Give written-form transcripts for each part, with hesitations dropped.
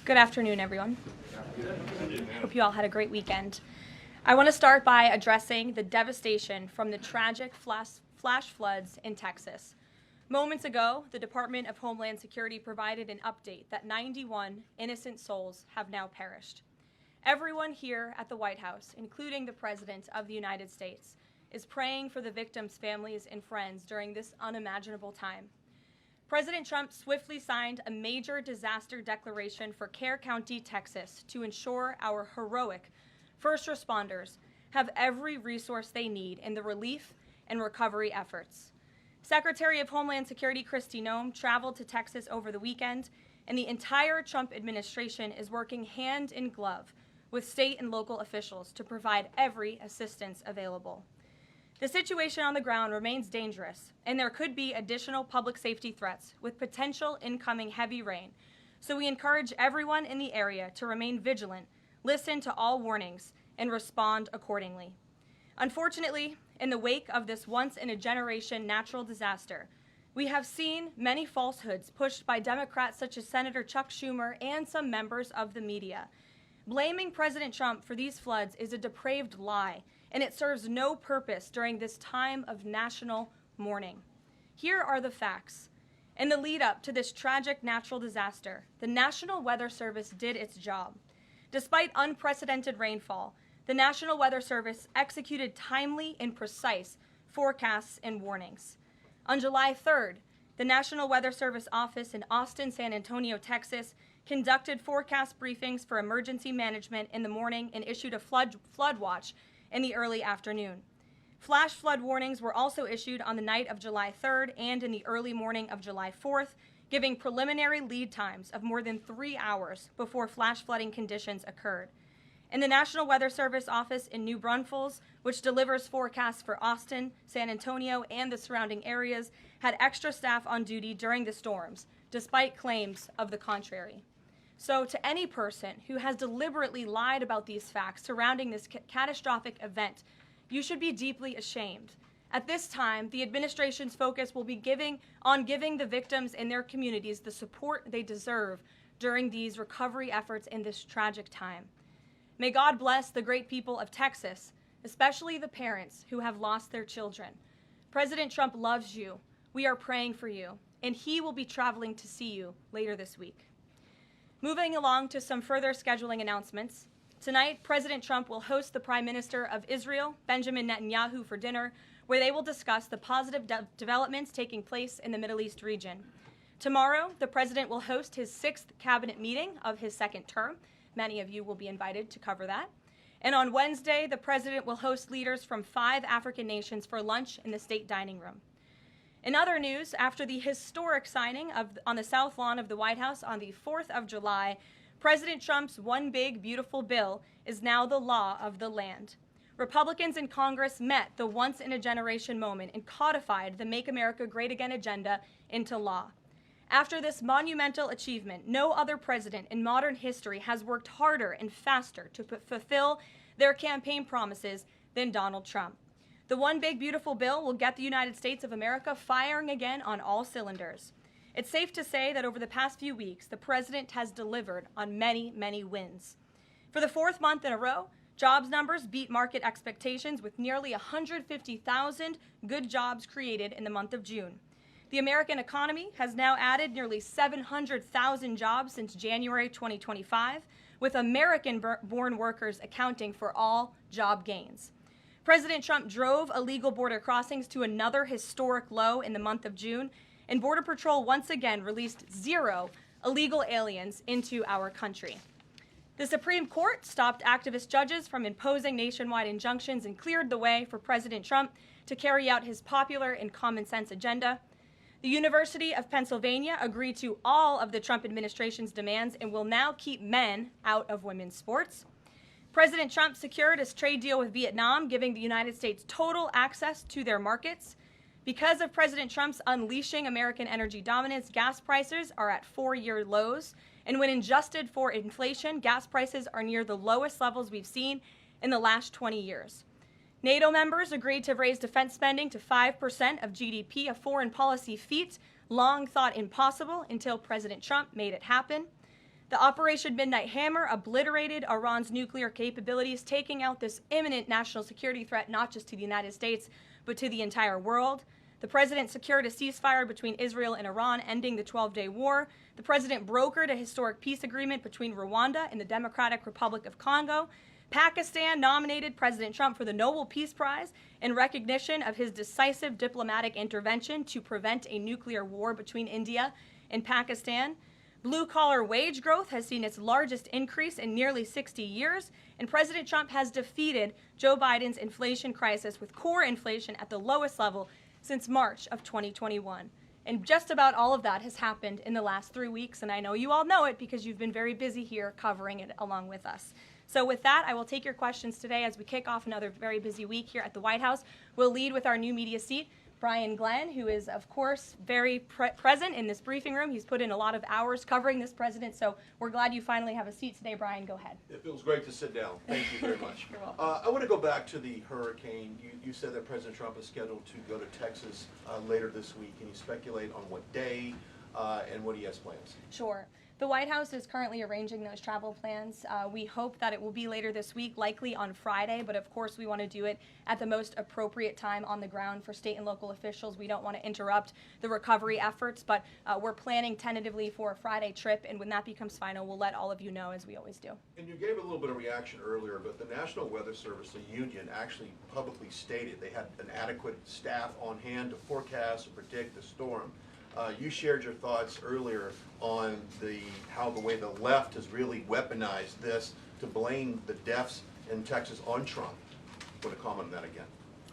Good afternoon, everyone. Hope you all had a great weekend. I want to start by addressing the devastation from the tragic flash floods in Texas. Moments ago, the Department of Homeland Security provided an update that 91 innocent souls have now perished. Everyone here at the White House, including the President of the United States, is praying for the victims' families and friends during this unimaginable time. President Trump swiftly signed a major disaster declaration for Kerr County, Texas, to ensure our heroic first responders have every resource they need in the relief and recovery efforts. Secretary of Homeland Security Kristi Noem traveled to Texas over the weekend, and the entire Trump administration is working hand in glove with state and local officials to provide every assistance available. The situation on the ground remains dangerous, and there could be additional public safety threats with potential incoming heavy rain, so we encourage everyone in the area to remain vigilant, listen to all warnings, and respond accordingly. Unfortunately, in the wake of this once-in-a-generation natural disaster, we have seen many falsehoods pushed by Democrats such as Senator Chuck Schumer and some members of the media. Blaming President Trump for these floods is a depraved lie, and it serves no purpose during this time of national mourning. Here are the facts. In the lead up to this tragic natural disaster, the National Weather Service did its job. Despite unprecedented rainfall, the National Weather Service executed timely and precise forecasts and warnings. On July 3rd, the National Weather Service office in Austin, San Antonio, Texas, conducted forecast briefings for emergency management in the morning and issued a flood watch in the early afternoon. Flash flood warnings were also issued on the night of July 3rd and in the early morning of July 4th, giving preliminary lead times of more than 3 hours before flash flooding conditions occurred. And the National Weather Service office in New Braunfels, which delivers forecasts for Austin, San Antonio, and the surrounding areas, had extra staff on duty during the storms, despite claims of the contrary. So to any person who has deliberately lied about these facts surrounding this catastrophic event, you should be deeply ashamed. At this time, the administration's focus will be giving the victims and their communities the support they deserve during these recovery efforts in this tragic time. May God bless the great people of Texas, especially the parents who have lost their children. President Trump loves you. We are praying for you, and he will be traveling to see you later this week. Moving along to some further scheduling announcements. Tonight, President Trump will host the Prime Minister of Israel, Benjamin Netanyahu, for dinner, where they will discuss the positive developments taking place in the Middle East region. Tomorrow, the President will host his 6th cabinet meeting of his second term. Many of you will be invited to cover that. And on Wednesday, the President will host leaders from 5 African nations for lunch in the state dining room. In other news, after the historic signing on the South Lawn of the White House on the 4th of July, President Trump's One Big Beautiful Bill is now the law of the land. Republicans in Congress met the once-in-a-generation moment and codified the Make America Great Again agenda into law. After this monumental achievement, no other president in modern history has worked harder and faster to fulfill their campaign promises than Donald Trump. The One Big Beautiful Bill will get the United States of America firing again on all cylinders. It's safe to say that over the past few weeks, the president has delivered on many, many wins. For the 4th month in a row, jobs numbers beat market expectations with nearly 150,000 good jobs created in the month of June. The American economy has now added nearly 700,000 jobs since January 2025, with American-born workers accounting for all job gains. President Trump drove illegal border crossings to another historic low in the month of June, and Border Patrol once again released 0 illegal aliens into our country. The Supreme Court stopped activist judges from imposing nationwide injunctions and cleared the way for President Trump to carry out his popular and common sense agenda. The University of Pennsylvania agreed to all of the Trump administration's demands and will now keep men out of women's sports. President Trump secured his trade deal with Vietnam, giving the United States total access to their markets. Because of President Trump's unleashing American energy dominance, gas prices are at 4-year lows. And when adjusted for inflation, gas prices are near the lowest levels we've seen in the last 20 years. NATO members agreed to raise defense spending to 5% of GDP, a foreign policy feat long thought impossible until President Trump made it happen. The Operation Midnight Hammer obliterated Iran's nuclear capabilities, taking out this imminent national security threat not just to the United States, but to the entire world. The president secured a ceasefire between Israel and Iran, ending the 12-day war. The president brokered a historic peace agreement between Rwanda and the Democratic Republic of Congo. Pakistan nominated President Trump for the Nobel Peace Prize in recognition of his decisive diplomatic intervention to prevent a nuclear war between India and Pakistan. Blue-collar wage growth has seen its largest increase in nearly 60 years, and President Trump has defeated Joe Biden's inflation crisis with core inflation at the lowest level since March of 2021. And just about all of that has happened in the last 3 weeks, and I know you all know it because you've been very busy here covering it along with us. So with that, I will take your questions today as we kick off another very busy week here at the White House. We'll lead with our new media seat, Brian Glenn, who is, of course, very present in this briefing room. He's put in a lot of hours covering this president, so we're glad you finally have a seat today. Brian, go ahead. It feels great to sit down. Thank you very much. You're welcome. I want to go back to the hurricane. You said that President Trump is scheduled to go to Texas later this week. Can you speculate on what day and what he has plans? Sure. The White House is currently arranging those travel plans. We hope that it will be later this week, likely on Friday, but of course we want to do it at the most appropriate time on the ground for state and local officials. We don't want to interrupt the recovery efforts, but we're planning tentatively for a Friday trip, and when that becomes final, we'll let all of you know, as we always do. And you gave a little bit of reaction earlier, but the National Weather Service, the union, actually publicly stated they had an adequate staff on hand to forecast and predict the storm. You shared your thoughts earlier on how the way the left has really weaponized this to blame the deaths in Texas on Trump. Want to comment on that again?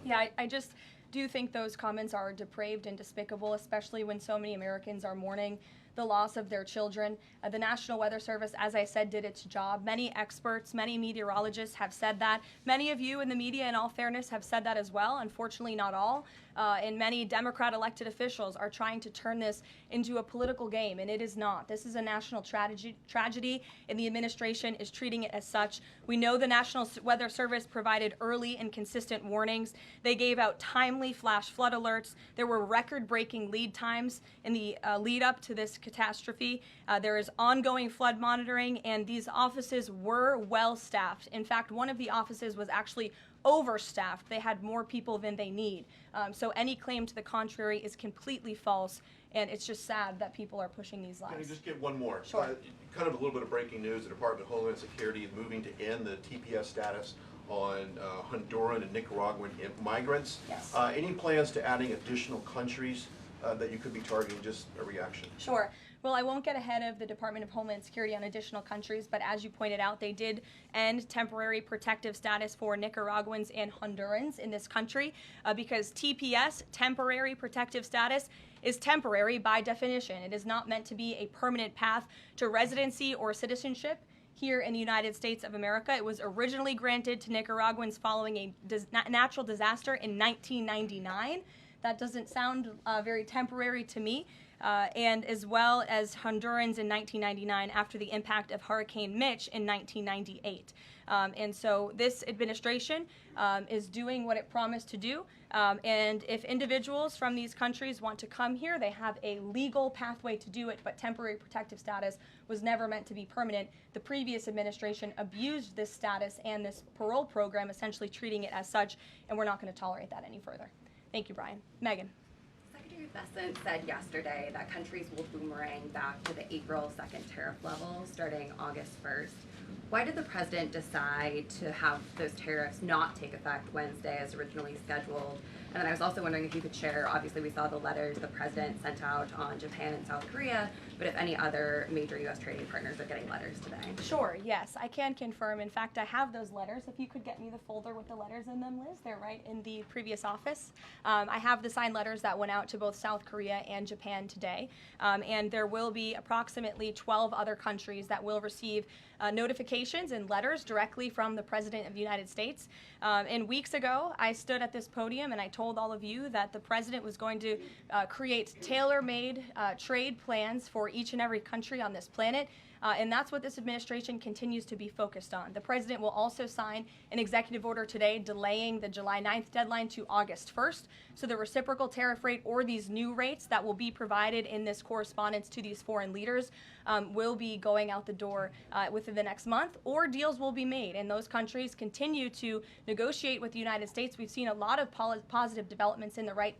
Yeah, I just do think those comments are depraved and despicable, especially when so many Americans are mourning the loss of their children. The National Weather Service, as I said, did its job. Many experts, many meteorologists have said that. Many of you in the media, in all fairness, have said that as well. Unfortunately, not all. And many Democrat elected officials are trying to turn this into a political game, and it is not. This is a national tragedy, and the administration is treating it as such. We know the National Weather Service provided early and consistent warnings. They gave out timely flash flood alerts. There were record-breaking lead times in the lead up to this catastrophe. There is ongoing flood monitoring, and these offices were well staffed. In fact, one of the offices was actually overstaffed. They had more people than they need. So any claim to the contrary is completely false, and it's just sad that people are pushing these lies. Can I just get one more? Sure. Kind of a little bit of breaking news. The Department of Homeland Security is moving to end the TPS status on Honduran and Nicaraguan migrants. Yes. Any plans to adding additional countries that you could be targeting? Just a reaction. Sure. Well, I won't get ahead of the Department of Homeland Security on additional countries, but as you pointed out, they did end temporary protective status for Nicaraguans and Hondurans in this country because TPS, temporary protective status, is temporary by definition. It is not meant to be a permanent path to residency or citizenship here in the United States of America. It was originally granted to Nicaraguans following a natural disaster in 1999. That doesn't sound very temporary to me. And as well as Hondurans in 1999 after the impact of Hurricane Mitch in 1998. And so this administration is doing what it promised to do. And if individuals from these countries want to come here, they have a legal pathway to do it, but temporary protective status was never meant to be permanent. The previous administration abused this status and this parole program, essentially treating it as such, and we're not going to tolerate that any further. Thank you, Brian. Megan. Secretary Bessent said yesterday that countries will boomerang back to the April 2nd tariff level starting August 1st. Why did the president decide to have those tariffs not take effect Wednesday as originally scheduled? And then I was also wondering if you could share, obviously we saw the letters the president sent out on Japan and South Korea, but if any other major U.S. trading partners are getting letters today. Sure, yes, I can confirm. In fact, I have those letters. If you could get me the folder with the letters in them, Liz, they're right in the previous office. I have the signed letters that went out to both South Korea and Japan today. And there will be approximately 12 other countries that will receive notifications and letters directly from the President of the United States. And weeks ago, I stood at this podium and I told told all of you that the president was going to create tailor-made trade plans for each and every country on this planet. And that's what this administration continues to be focused on. The president will also sign an executive order today delaying the July 9th deadline to August 1st. So the reciprocal tariff rate or these new rates that will be provided in this correspondence to these foreign leaders will be going out the door within the next month, or deals will be made. And those countries continue to negotiate with the United States. We've seen a lot of positive developments in the right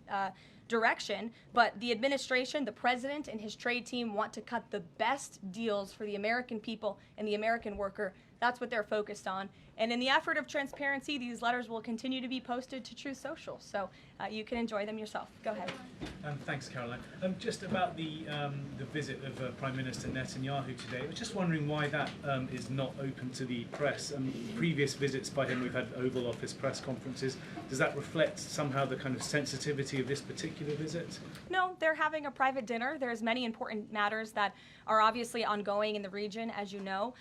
direction, but the administration, the president, and his trade team want to cut the best deals for the American people and the American worker. That's what they're focused on. And in the effort of transparency, these letters will continue to be posted to Truth Social, so you can enjoy them yourself. Go ahead. Thanks, Caroline. Just about the visit of Prime Minister Netanyahu today, I was just wondering why that is not open to the press. Previous visits by him, we've had Oval Office press conferences. Does that reflect somehow the kind of sensitivity of this particular visit? No, they're having a private dinner. There's many important matters that are obviously ongoing in the region, as you know.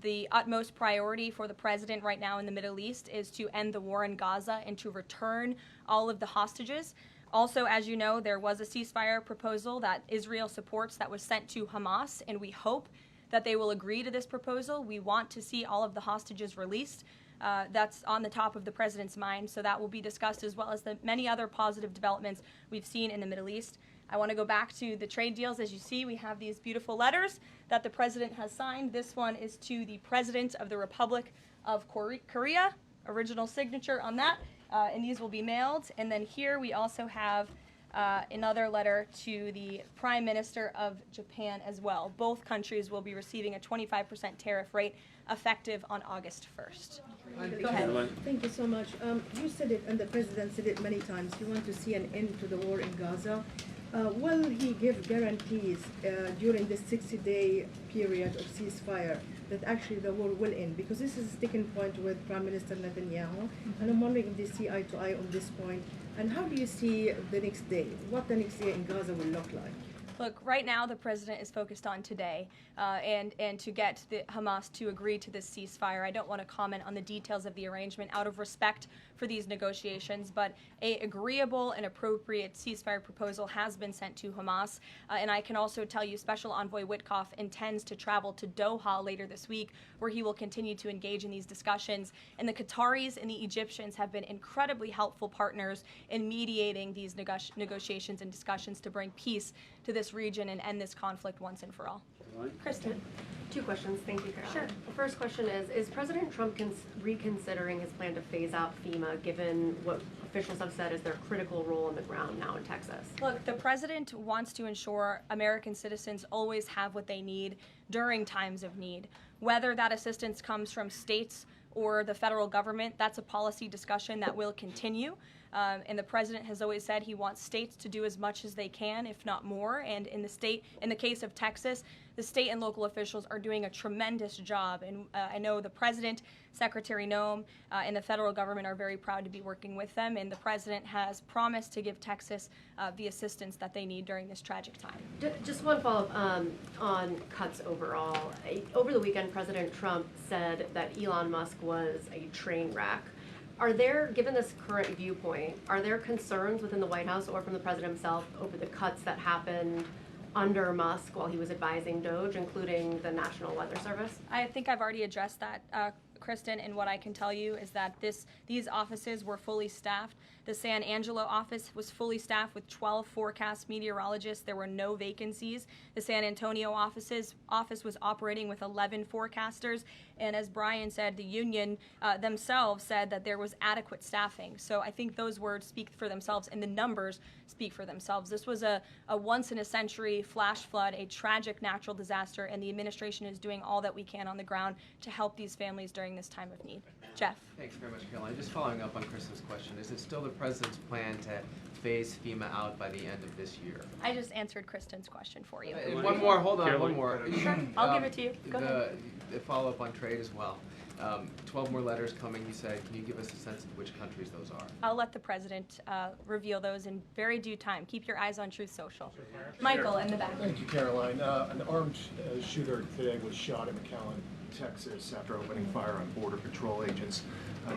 The utmost priority for the president right now in the Middle East is to end the war in Gaza and to return all of the hostages. Also, as you know, there was a ceasefire proposal that Israel supports that was sent to Hamas, and we hope that they will agree to this proposal. We want to see all of the hostages released. That's on the top of the president's mind, so that will be discussed, as well as the many other positive developments we've seen in the Middle East. I want to go back to the trade deals. As you see, we have these beautiful letters that the president has signed. This one is to the President of the Republic of Korea, original signature on that, and these will be mailed. And then here we also have another letter to the Prime Minister of Japan as well. Both countries will be receiving a 25% tariff rate effective on August 1st. Go ahead. Thank you so much. You said it, and the president said it many times, you want to see an end to the war in Gaza. Will he give guarantees during this 60-day period of ceasefire that actually the war will end? Because this is a sticking point with Prime Minister Netanyahu, and I'm wondering if they see eye to eye on this point. And how do you see the next day? What the next day in Gaza will look like? Look, right now the president is focused on today and to get the Hamas to agree to this ceasefire. I don't want to comment on the details of the arrangement out of respect for these negotiations, but an agreeable and appropriate ceasefire proposal has been sent to Hamas. And I can also tell you Special Envoy Witkoff intends to travel to Doha later this week, where he will continue to engage in these discussions. And the Qataris and the Egyptians have been incredibly helpful partners in mediating these negotiations and discussions to bring peace to this region and end this conflict once and for all. Kristen. Two questions. Thank you, Caroline. Sure. The first question is President Trump reconsidering his plan to phase out FEMA, given what officials have said is their critical role on the ground now in Texas? Look, the president wants to ensure American citizens always have what they need during times of need. Whether that assistance comes from states or the federal government, that's a policy discussion that will continue. And the president has always said he wants states to do as much as they can, if not more. And in the case of Texas, the state and local officials are doing a tremendous job. And I know the president, Secretary Noem, and the federal government are very proud to be working with them. And the president has promised to give Texas the assistance that they need during this tragic time. Just one follow-up on cuts overall. Over the weekend, President Trump said that Elon Musk was a train wreck. Are there, given this current viewpoint, are there concerns within the White House or from the president himself over the cuts that happened under Musk while he was advising DOGE, including the National Weather Service? I think I've already addressed that, Kristen, and what I can tell you is that these offices were fully staffed. The San Angelo office was fully staffed with 12 forecast meteorologists. There were no vacancies. The San Antonio office was operating with 11 forecasters. And as Brian said, the union themselves said that there was adequate staffing. So I think those words speak for themselves, and the numbers speak for themselves. This was a once-in-a-century flash flood, a tragic natural disaster, and the administration is doing all that we can on the ground to help these families during this time of need. Jeff. Thanks very much, Caroline. Just following up on Kristen's question, is it still the president's plan to phase FEMA out by the end of this year? I just answered Kristen's question for you. One more, hold on, one more. Sure, I'll give it to you. Go ahead. The follow-up on trade as well. 12 more letters coming, you said. Can you give us a sense of which countries those are? I'll let the president reveal those in very due time. Keep your eyes on Truth Social. Michael, in the back. Thank you, Caroline. An armed shooter today was shot in McAllen Texas after opening fire on Border Patrol agents.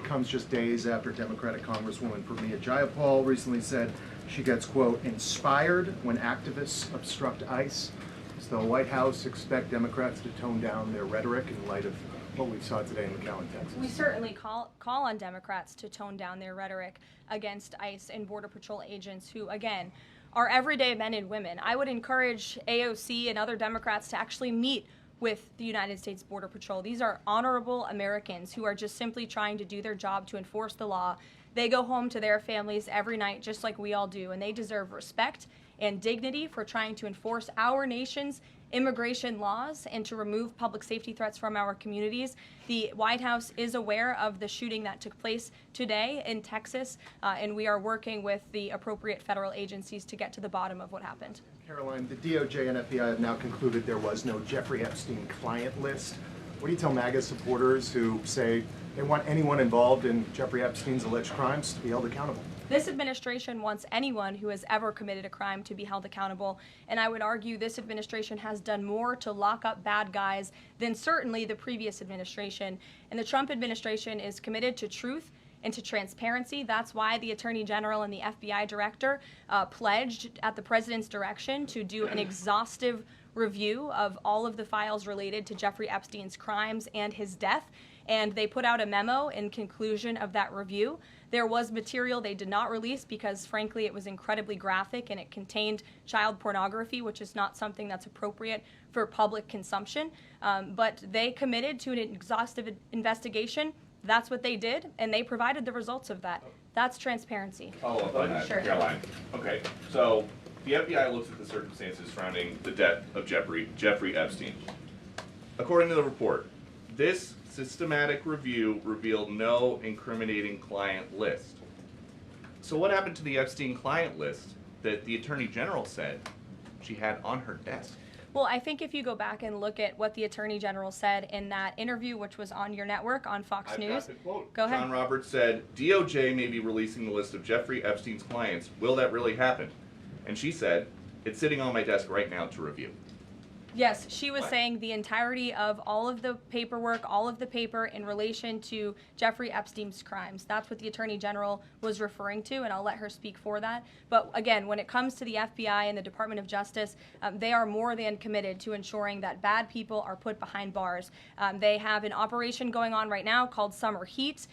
Comes just days after Democratic Congresswoman Pramila Jayapal recently said she gets, quote, inspired when activists obstruct ICE. Does the White House expect Democrats to tone down their rhetoric in light of what we saw today in McAllen, Texas? We certainly call on Democrats to tone down their rhetoric against ICE and Border Patrol agents who, again, are everyday men and women. I would encourage AOC and other Democrats to actually meet with the United States Border Patrol. These are honorable Americans who are just simply trying to do their job to enforce the law. They go home to their families every night just like we all do, and they deserve respect and dignity for trying to enforce our nation's immigration laws and to remove public safety threats from our communities. The White House is aware of the shooting that took place today in Texas, and we are working with the appropriate federal agencies to get to the bottom of what happened. Caroline, the DOJ and FBI have now concluded there was no Jeffrey Epstein client list. What do you tell MAGA supporters who say they want anyone involved in Jeffrey Epstein's alleged crimes to be held accountable? This administration wants anyone who has ever committed a crime to be held accountable, and I would argue this administration has done more to lock up bad guys than certainly the previous administration. And the Trump administration is committed to truth and to transparency. That's why the Attorney General and the FBI Director pledged at the President's direction to do an exhaustive review of all of the files related to Jeffrey Epstein's crimes and his death. And they put out a memo in conclusion of that review. There was material they did not release because, frankly, it was incredibly graphic and it contained child pornography, which is not something that's appropriate for public consumption. But they committed to an exhaustive investigation. That's what they did, and they provided the results of that. That's transparency. Follow up on that, Sure. Caroline. Okay, so the FBI looks at the circumstances surrounding the death of Jeffrey Epstein. According to the report, this systematic review revealed no incriminating client list. So what happened to the Epstein client list that the Attorney General said she had on her desk? Well, I think if you go back and look at what the Attorney General said in that interview, which was on your network on Fox I've News. got the quote. Go ahead. John Roberts said, DOJ may be releasing the list of Jeffrey Epstein's clients. Will that really happen? And she said, it's sitting on my desk right now to review. Yes, she was What? saying the entirety of all of the paperwork, all of the paper in relation to Jeffrey Epstein's crimes. That's what the Attorney General was referring to, and I'll let her speak for that. But again, when it comes to the FBI and the Department of Justice, they are more than committed to ensuring that bad people are put behind bars. They have an operation going on right now called Summer Heat,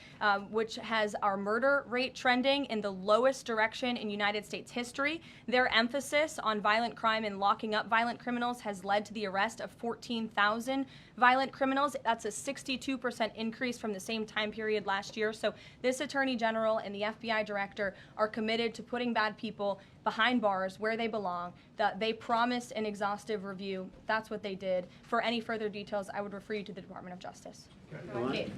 which has our murder rate trending in the lowest direction in United States history. Their emphasis on violent crime and locking up violent criminals has led to the arrest of 14,000 violent criminals. That's a 62% increase from the same time period last year. So this Attorney General and the FBI Director are committed to putting bad people behind bars where they belong. They promised an exhaustive review. That's what they did. For any further details, I would refer you to the Department of Justice. Okay.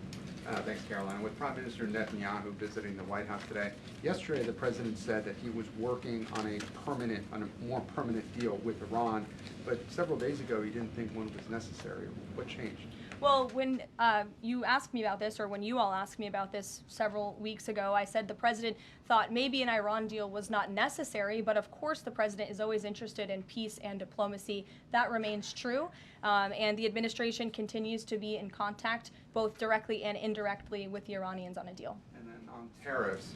Thanks, Caroline. With Prime Minister Netanyahu visiting the White House today, yesterday the president said that he was working on a more permanent deal with Iran, but several days ago he didn't think one was necessary. What changed? Well, when you asked me about this, or when you all asked me about this several weeks ago, I said the president thought maybe an Iran deal was not necessary, but of course the president is always interested in peace and diplomacy. That remains true, and the administration continues to be in contact, both directly and indirectly, with the Iranians on a deal. And then on tariffs,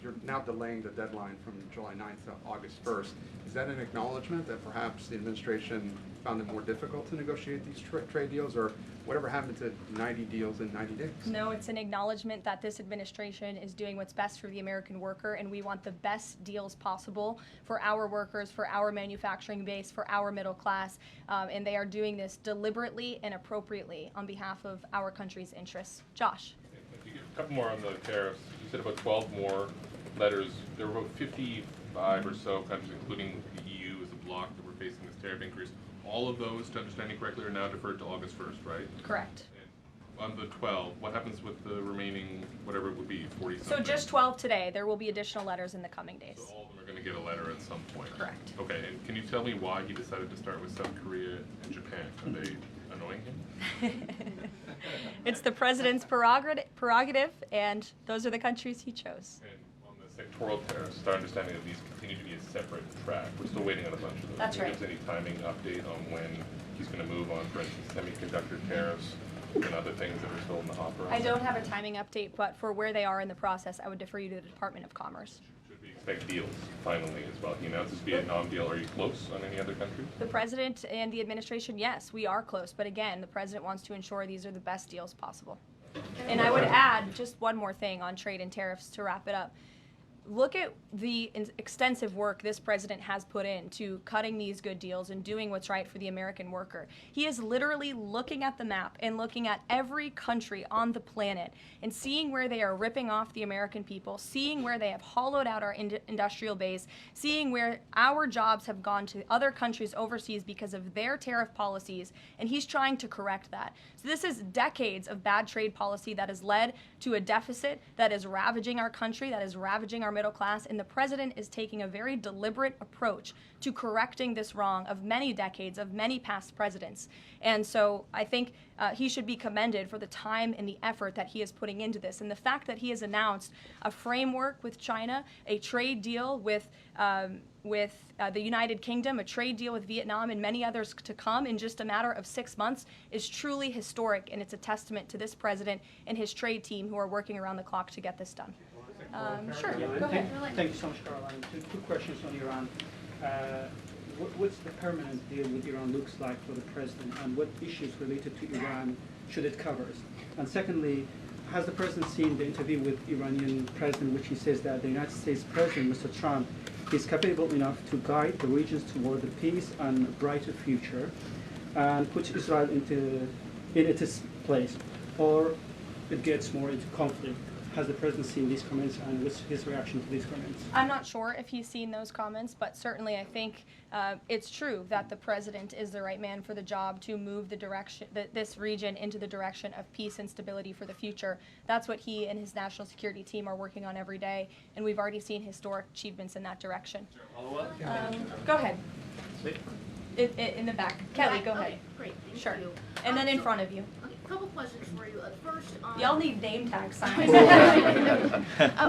you're now delaying the deadline from July 9th to August 1st. Is that an acknowledgement that perhaps the administration found it more difficult to negotiate these trade deals, or whatever happened to 90 deals in 90 days? No, it's an acknowledgement that this administration is doing what's best for the American worker, and we want the best deals possible for our workers, for our manufacturing base, for our middle class, and they are doing this deliberately and appropriately on behalf of our country's interests. Josh. A couple more on the tariffs. You said about 12 more letters. There were about 55 or so countries, including the EU as a bloc, that were facing this tariff increase. All of those, to understand me correctly, are now deferred to August 1st, right? Correct. And on the 12, what happens with the remaining, whatever it would be, 40-something? So just 12 today. There will be additional letters in the coming days. So all of them are going to get a letter at some point? Correct. Okay, and can you tell me why he decided to start with South Korea and Japan? Are they annoying him? It's the president's prerogative, and those are the countries he chose. And on the sectoral tariffs, it's our understanding that these continue to be a separate track. We're still waiting on a bunch of those. That's Can you right. give us any timing update on when he's going to move on, for instance, semiconductor tariffs and other things that are still in the hopper? I don't have a timing update, but for where they are in the process, I would defer you to the Department of Commerce. Should we expect deals finally as well? He announced this Vietnam deal. Are you close on any other countries? The president and the administration, yes, we are close. But again, the president wants to ensure these are the best deals possible. And I would add just one more thing on trade and tariffs to wrap it up. Look at the extensive work this president has put into cutting these good deals and doing what's right for the American worker. He is literally looking at the map and looking at every country on the planet and seeing where they are ripping off the American people, seeing where they have hollowed out our industrial base, seeing where our jobs have gone to other countries overseas because of their tariff policies, and he's trying to correct that. So this is decades of bad trade policy that has led to a deficit that is ravaging our country, that is ravaging our middle class, and the president is taking a very deliberate approach to correcting this wrong of many decades, of many past presidents. And so I think he should be commended for the time and the effort that he is putting into this. And the fact that he has announced a framework with China, a trade deal with the United Kingdom, a trade deal with Vietnam, and many others to come in just a matter of 6 months is truly historic, and it's a testament to this president and his trade team who are working around the clock to get this done. Sure, go ahead. Thank you so much, Caroline. Two questions on Iran. What's the permanent deal with Iran looks like for the president, and what issues related to Iran should it cover? And secondly, has the president seen the interview with Iranian president, which he says that the United States president, Mr. Trump, is capable enough to guide the regions toward a peace and a brighter future, and put Israel in its place, or it gets more into conflict? Has the president seen these comments, and what's his reaction to these comments? I'm not sure if he's seen those comments, but certainly I think it's true that the president is the right man for the job to move the direction, this region into the direction of peace and stability for the future. That's what he and his national security team are working on every day, and we've already seen historic achievements in that direction. Go ahead. In the back. Kelly, go ahead. Okay, great, thank Sure. you. And then in front of you. A couple questions for you. First, Y'all need name tag signs.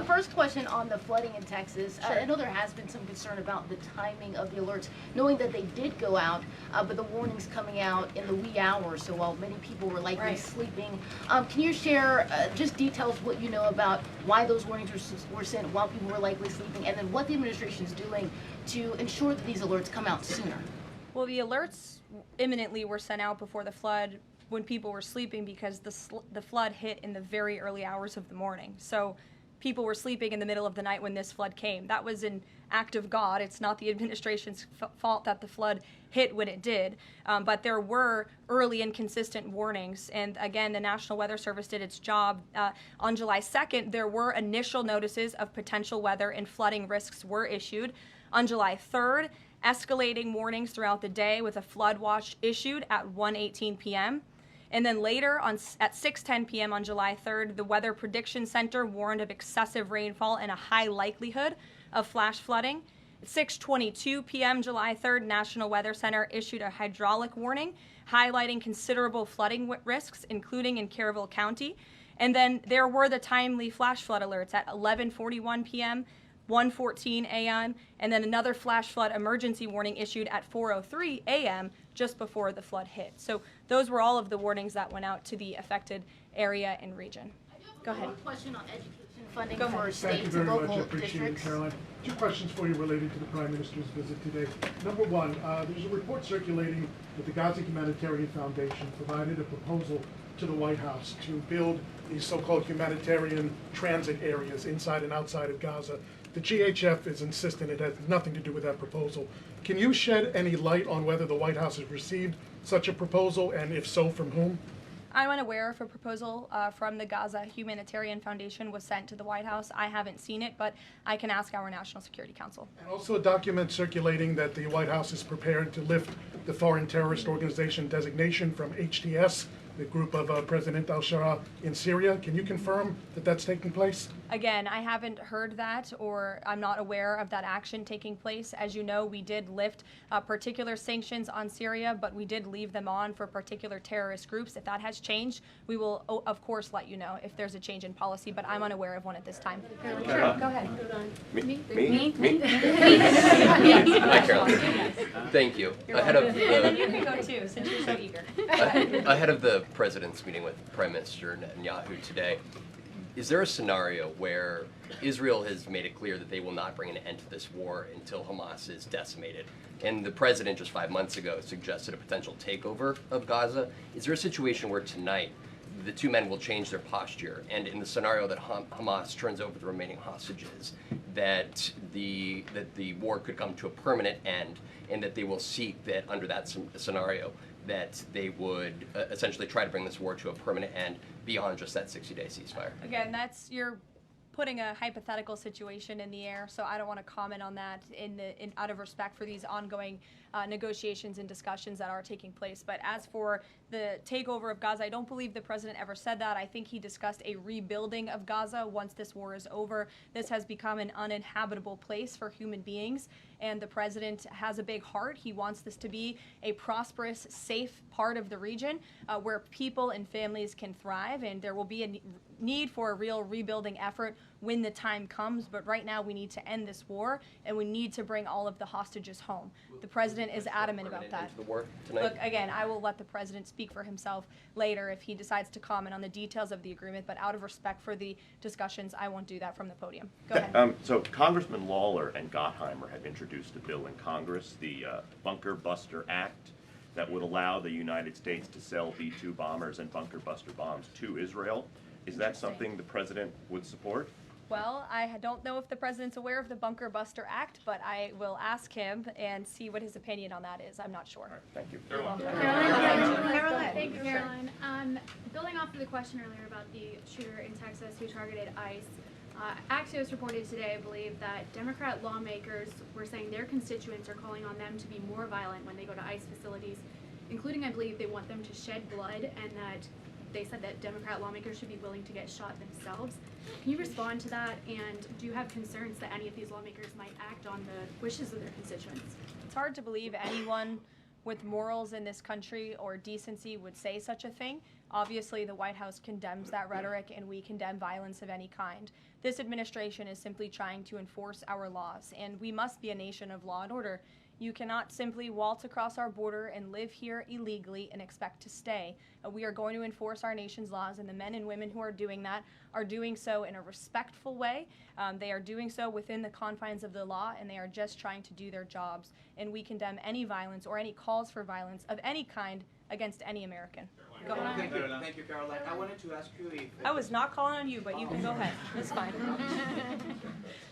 First question on the flooding in Texas. Sure. I know there has been some concern about the timing of the alerts, knowing that they did go out, but the warnings coming out in the wee hours, so while many people were likely sleeping. Can you share just details what you know about why those warnings were sent while people were likely sleeping, and then what the administration is doing to ensure that these alerts come out sooner? Well, the alerts imminently were sent out before the flood when people were sleeping because the flood hit in the very early hours of the morning. So people were sleeping in the middle of the night when this flood came. That was an act of God. It's not the administration's fault that the flood hit when it did. But there were early and consistent warnings. And again, the National Weather Service did its job. On July 2nd, there were initial notices of potential weather and flooding risks were issued. On July 3rd, escalating warnings throughout the day with a flood watch issued at 1:18 p.m. And then later at 6:10 p.m. on July 3rd, the Weather Prediction Center warned of excessive rainfall and a high likelihood of flash flooding. At 6:22 p.m. July 3rd, National Weather Center issued a hydraulic warning highlighting considerable flooding risks, including in Caryville County. And then there were the timely flash flood alerts at 11:41 p.m., 1:14 a.m., and then another flash flood emergency warning issued at 4:03 a.m. just before the flood hit. So those were all of the warnings that went out to the affected area and region. Go ahead. One question on education funding Go for ahead. states Thank you and very much. I local appreciate it, districts. Caroline. Two questions for you related to the Prime Minister's visit today. Number one, there's a report circulating that the Gaza Humanitarian Foundation provided a proposal to the White House to build these so-called humanitarian transit areas inside and outside of Gaza. The GHF is insistent it has nothing to do with that proposal. Can you shed any light on whether the White House has received such a proposal, and if so, from whom? I'm unaware if a proposal from the Gaza Humanitarian Foundation was sent to the White House. I haven't seen it, but I can ask our National Security Council. And also a document circulating that the White House is prepared to lift the Foreign Terrorist Organization designation from HTS, the group of President al-Shara in Syria. Can you confirm that that's taking place? Again, I haven't heard that, or I'm not aware of that action taking place. As you know, we did lift particular sanctions on Syria, but we did leave them on for particular terrorist groups. If that has changed, we will, of course, let you know if there's a change in policy, but I'm unaware of one at this time. Sure, go ahead. Me? Hi, Caroline. Thank you. Ahead of You can go too, since you're so eager. ahead of the president's meeting with Prime Minister Netanyahu today, is there a scenario where Israel has made it clear that they will not bring an end to this war until Hamas is decimated? And the president just 5 months ago suggested a potential takeover of Gaza. Is there a situation where tonight the two men will change their posture, and in the scenario that Hamas turns over the remaining hostages, that the war could come to a permanent end, and that they will seek that under that scenario that they would essentially try to bring this war to a permanent end beyond just that 60-day ceasefire? Again, you're putting a hypothetical situation in the air, so I don't want to comment on that out of respect for these ongoing negotiations and discussions that are taking place. But as for the takeover of Gaza, I don't believe the president ever said that. I think he discussed a rebuilding of Gaza once this war is over. This has become an uninhabitable place for human beings, and the president has a big heart. He wants this to be a prosperous, safe part of the region where people and families can thrive, and there will be a need for a real rebuilding effort when the time comes. But right now we need to end this war, and we need to bring all of the hostages home. The president is adamant about that. The war tonight? Look, again, I will let the president speak for himself later if he decides to comment on the details of the agreement, but out of respect for the discussions, I won't do that from the podium. Go ahead. So Congressman Lawler and Gottheimer have introduced a bill in Congress, the Bunker Buster Act, that would allow the United States to sell B-2 bombers and bunker buster bombs to Israel. Is that something the president would support? Well, I don't know if the president's aware of the Bunker Buster Act, but I will ask him and see what his opinion on that is. I'm not sure. Right, thank you. Caroline, thank you, Caroline. Building off of the question earlier about the shooter in Texas who targeted ICE, Axios reported today, I believe, that Democrat lawmakers were saying their constituents are calling on them to be more violent when they go to ICE facilities, including, I believe, they want them to shed blood, and that they said that Democrat lawmakers should be willing to get shot themselves. Can you respond to that, and do you have concerns that any of these lawmakers might act on the wishes of their constituents? It's hard to believe anyone with morals in this country or decency would say such a thing. Obviously, the White House condemns that rhetoric, and we condemn violence of any kind. This administration is simply trying to enforce our laws, and we must be a nation of law and order. You cannot simply waltz across our border and live here illegally and expect to stay. We are going to enforce our nation's laws, and the men and women who are doing that are doing so in a respectful way. They are doing so within the confines of the law, and they are just trying to do their jobs. And we condemn any violence or any calls for violence of any kind against any American. Go ahead. Thank you, Caroline. I wanted to ask you if... I was not calling on you, but you can go ahead. It's fine.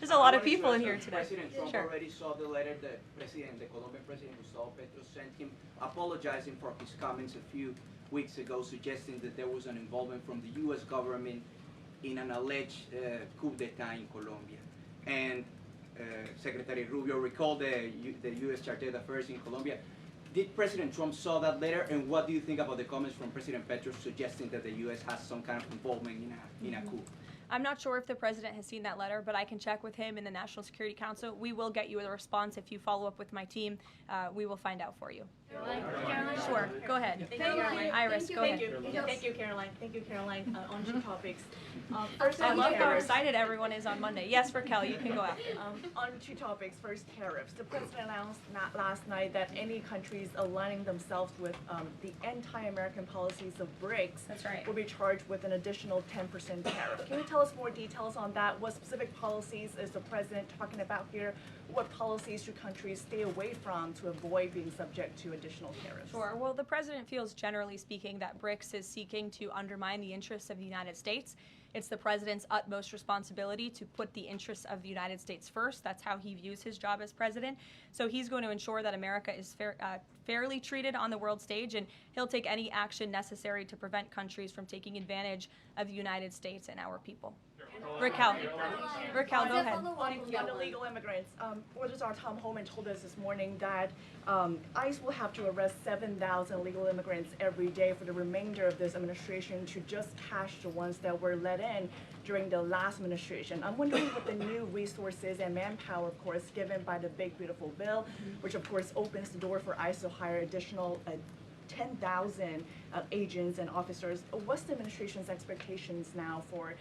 There's a lot of people in here today. President Trump Sure. already saw the letter that the Colombian president, Gustavo Petro, sent him apologizing for his comments a few weeks ago, suggesting that there was an involvement from the U.S. government in an alleged coup d'etat in Colombia. And Secretary Rubio recalled the U.S. Chargé d'Affaires in Colombia. Did President Trump saw that letter, and what do you think about the comments from President Petro suggesting that the U.S. has some kind of involvement in a coup? I'm not sure if the president has seen that letter, but I can check with him in the National Security Council. We will get you a response if you follow up with my team. We will find out for you. Sure, go ahead. Thank you, Caroline. Iris, go ahead. Thank you, Caroline. Thank you, Caroline. On two topics. I love how excited everyone is on Monday. Yes, Raquel, you can go after. On two topics. First, tariffs. The president announced last night that any countries aligning themselves with the anti-American policies of BRICS That's right. will be charged with an additional 10% tariff. Can you tell us more details on that? What specific policies is the president talking about here? What policies should countries stay away from to avoid being subject to additional tariffs? Sure. Well, the president feels, generally speaking, that BRICS is seeking to undermine the interests of the United States. It's the president's utmost responsibility to put the interests of the United States first. That's how he views his job as president. So he's going to ensure that America is fairly treated on the world stage, and he'll take any action necessary to prevent countries from taking advantage of the United States and our people. Raquel, go ahead. On illegal immigrants, orders our Tom Homan told us this morning that ICE will have to arrest 7,000 illegal immigrants every day for the remainder of this administration to just catch the ones that were let in during the last administration. I'm wondering what the new resources and manpower, of course, given by the Big Beautiful Bill, which of course opens the door for ICE to hire additional 10,000 agents and officers. What's the administration's expectations now for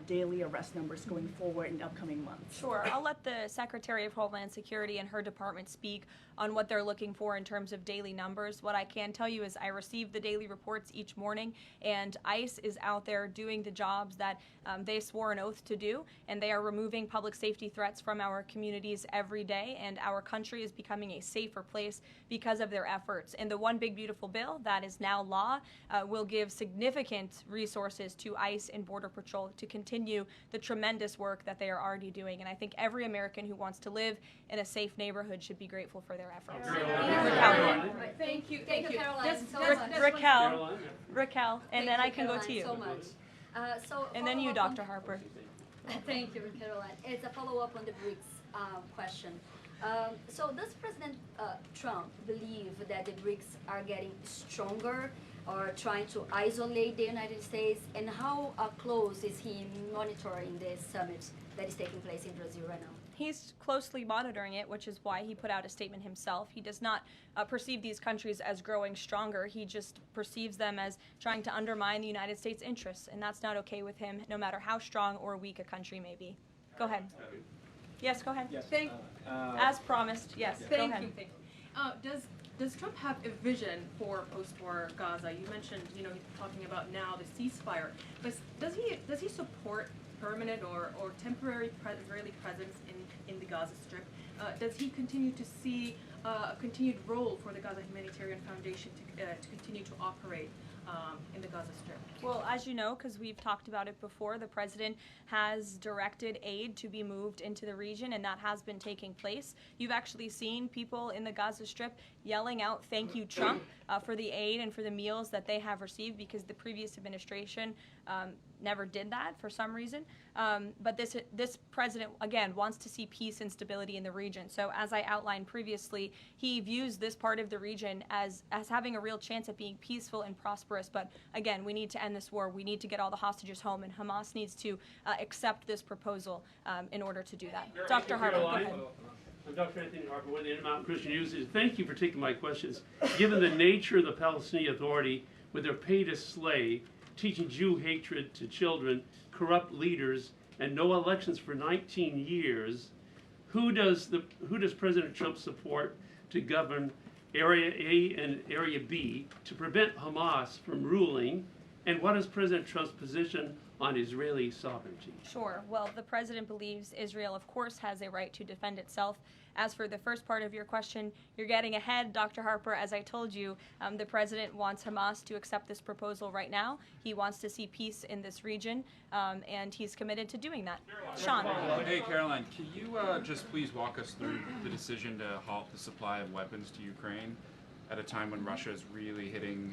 daily arrest numbers going forward in the upcoming months? Sure. I'll let the Secretary of Homeland Security and her department speak on what they're looking for in terms of daily numbers. What I can tell you is I receive the daily reports each morning, and ICE is out there doing the jobs that they swore an oath to do, and they are removing public safety threats from our communities every day, and our country is becoming a safer place because of their efforts. And the One Big Beautiful Bill that is now law will give significant resources to ICE and Border Patrol to continue the tremendous work that they are already doing. And I think every American who wants to live in a safe neighborhood should be grateful for their efforts. Thank you, Karoline, so much. Raquel, and then I can go to you. So much. And then you, Dr. Harper. Thank you, Karoline. It's a follow-up on the BRICS question. So does President Trump believe that the BRICS are getting stronger or trying to isolate the United States? And how close is he monitoring this summit that is taking place in Brazil right now? He's closely monitoring it, which is why he put out a statement himself. He does not perceive these countries as growing stronger. He just perceives them as trying to undermine the United States' interests, and that's not okay with him, no matter how strong or weak a country may be. Go ahead. Yes, go ahead. Yes. As promised, yes, go ahead. Thank you. Does Trump have a vision for post-war Gaza? You mentioned, he's talking about now the ceasefire, but does he support permanent or temporary Israeli presence in the Gaza Strip? Does he continue to see a continued role for the Gaza Humanitarian Foundation to continue to operate in the Gaza Strip? Well, as you know, because we've talked about it before, the president has directed aid to be moved into the region, and that has been taking place. You've actually seen people in the Gaza Strip yelling out, "Thank you, Trump," for the aid and for the meals that they have received, because the previous administration never did that for some reason. But this president, again, wants to see peace and stability in the region. So as I outlined previously, he views this part of the region as having a real chance at being peaceful and prosperous. But again, we need to end this war. We need to get all the hostages home, and Hamas needs to accept this proposal in order to do that. Dr. Harper, go ahead. I'm Dr. Anthony Harper with the Intermountain Christian Youth. Thank you for taking my questions. Given the nature of the Palestinian Authority, with their pay to slay, teaching Jew hatred to children, corrupt leaders, and no elections for 19 years, who does President Trump support to govern Area A and Area B to prevent Hamas from ruling? And what is President Trump's position on Israeli sovereignty? Sure. Well, the president believes Israel, of course, has a right to defend itself. As for the first part of your question, you're getting ahead, Dr. Harper. As I told you, the president wants Hamas to accept this proposal right now. He wants to see peace in this region, and he's committed to doing that. Sean. Hey, Caroline, can you just please walk us through the decision to halt the supply of weapons to Ukraine at a time when Russia is really hitting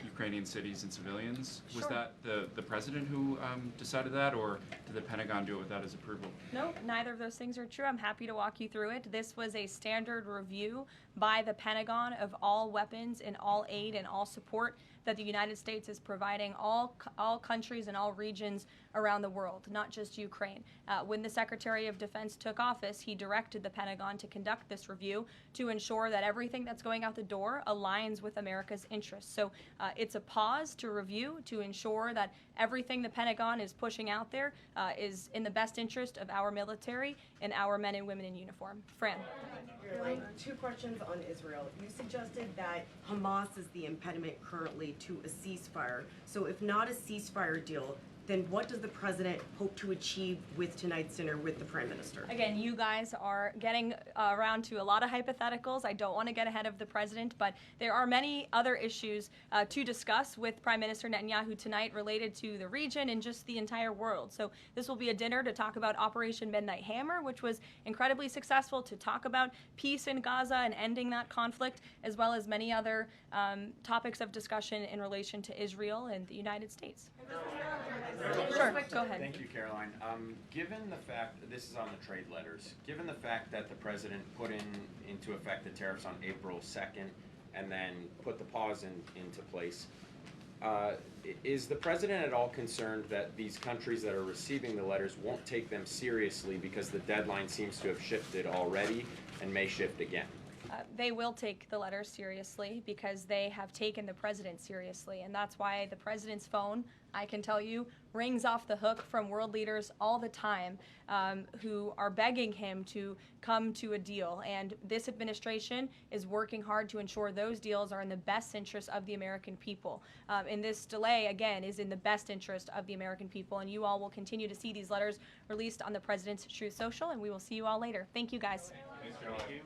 Ukrainian cities and civilians? Was that the president who decided that, or did the Pentagon do it without his approval? No, neither of those things are true. I'm happy to walk you through it. This was a standard review by the Pentagon of all weapons and all aid and all support that the United States is providing all countries and all regions around the world, not just Ukraine. When the Secretary of Defense took office, he directed the Pentagon to conduct this review to ensure that everything that's going out the door aligns with America's interests. So it's a pause to review to ensure that everything the Pentagon is pushing out there is in the best interest of our military and our men and women in uniform. Fran. Two questions on Israel. You suggested that Hamas is the impediment currently to a ceasefire. So if not a ceasefire deal, then what does the president hope to achieve with tonight's dinner with the prime minister? Again, you guys are getting around to a lot of hypotheticals. I don't want to get ahead of the president, but there are many other issues to discuss with Prime Minister Netanyahu tonight related to the region and just the entire world. So this will be a dinner to talk about Operation Midnight Hammer, which was incredibly successful, to talk about peace in Gaza and ending that conflict, as well as many other topics of discussion in relation to Israel and the United States. Sure, go ahead. Thank you, Caroline. Given the fact, this is on the trade letters, given the fact that the president put into effect the tariffs on April 2nd and then put the pause into place, is the president at all concerned that these countries that are receiving the letters won't take them seriously because the deadline seems to have shifted already and may shift again? They will take the letters seriously because they have taken the president seriously. And that's why the president's phone, I can tell you, rings off the hook from world leaders all the time who are begging him to come to a deal. And this administration is working hard to ensure those deals are in the best interest of the American people. And this delay, again, is in the best interest of the American people. And you all will continue to see these letters released on the president's Truth Social. And we will see you all later. Thank you, guys. Thanks, Caroline.